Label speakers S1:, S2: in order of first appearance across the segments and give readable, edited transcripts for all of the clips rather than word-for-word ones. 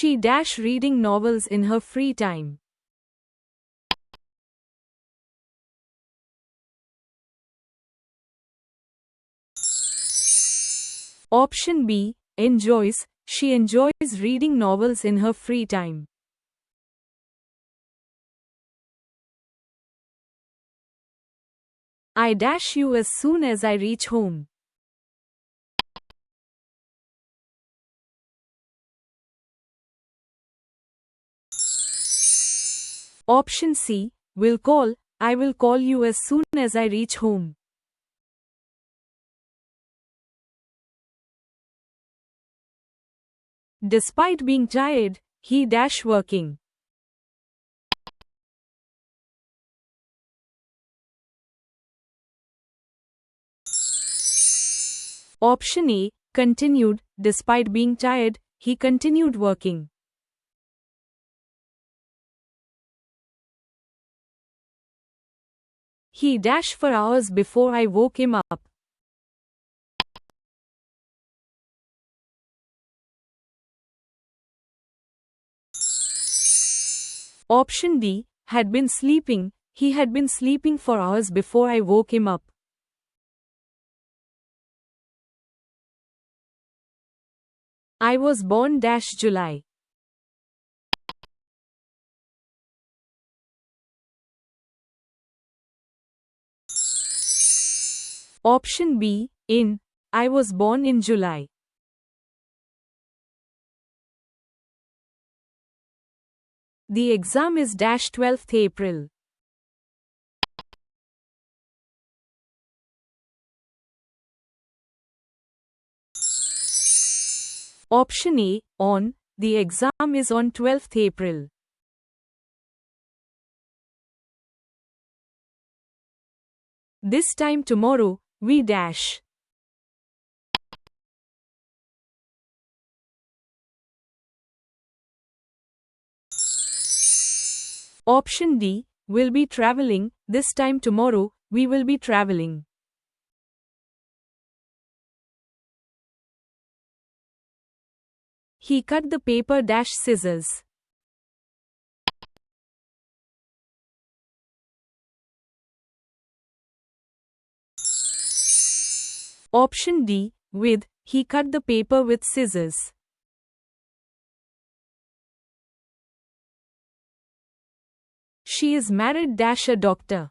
S1: She reading novels in her free time. Option B, enjoys. She enjoys reading novels in her free time. I you as soon as I reach home. Option C, will call. I will call you as soon as I reach home. Despite being tired, he working. Option A, continued. Despite being tired, he continued working. He for hours before I woke him up. Option D, had been sleeping. He had been sleeping for hours before I woke him up. I was born July. Option B, in. I was born in July. The exam is 12th April. Option A, on. The exam is on 12th April. This time tomorrow, we Option D, will be traveling. This time tomorrow, we will be traveling. He cut the paper scissors. Option D, with. He cut the paper with scissors. She is married a doctor.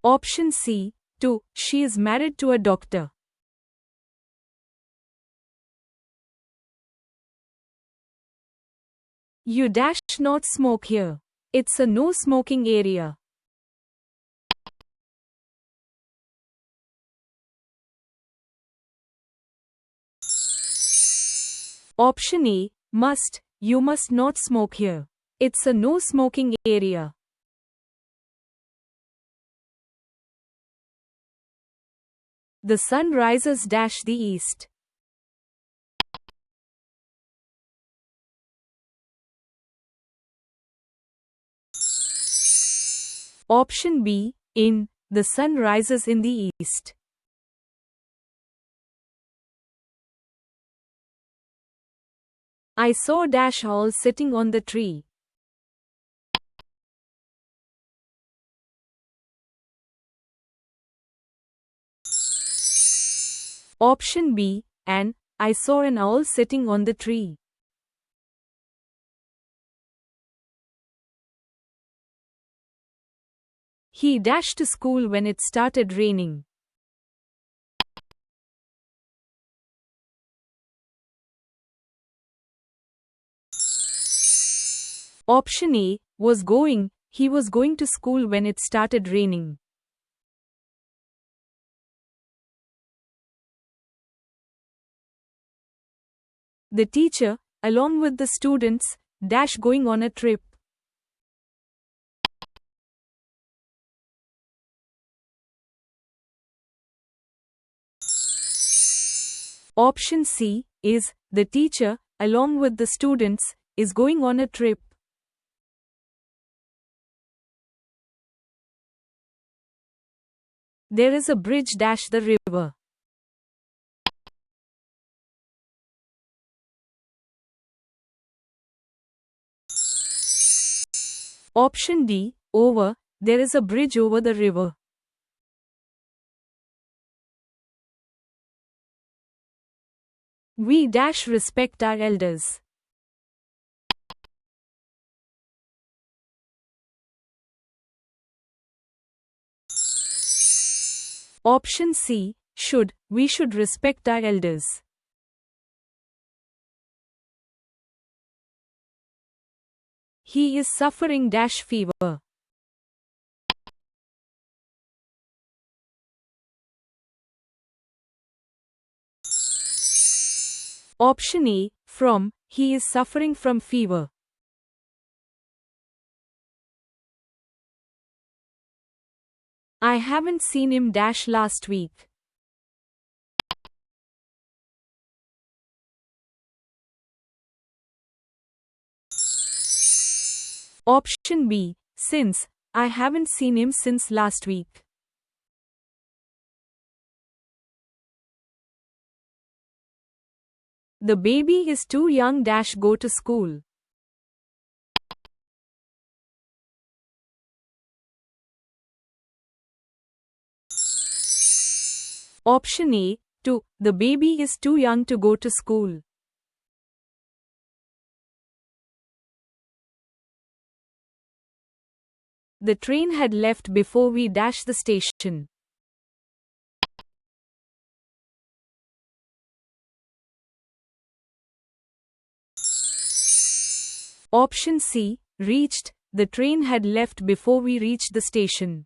S1: Option C, to. She is married to a doctor. You not smoke here. It's a no smoking area. Option A, must. You must not smoke here. It's a no smoking area. The sun rises the east. Option B, in. The sun rises in the east. I saw owl sitting on the tree. Option B, and. I saw an owl sitting on the tree. He to school when it started raining. Option A, was going. He was going to school when it started raining. The teacher, along with the students, going on a trip. Option C, is. The teacher, along with the students, is going on a trip. there is a bridge dash the river. Option D, over, there is a bridge over the river. We dash respect our elders. Option C, should, we should respect our elders. He is suffering dash fever. Option A, from, he is suffering from fever. I haven't seen him dash last week. Option B, since, I haven't seen him since last week. The baby is too young dash go to school. Option A, to, the baby is too young to go to school. The train had left before we dash the station. Option C, reached, the train had left before we reached the station.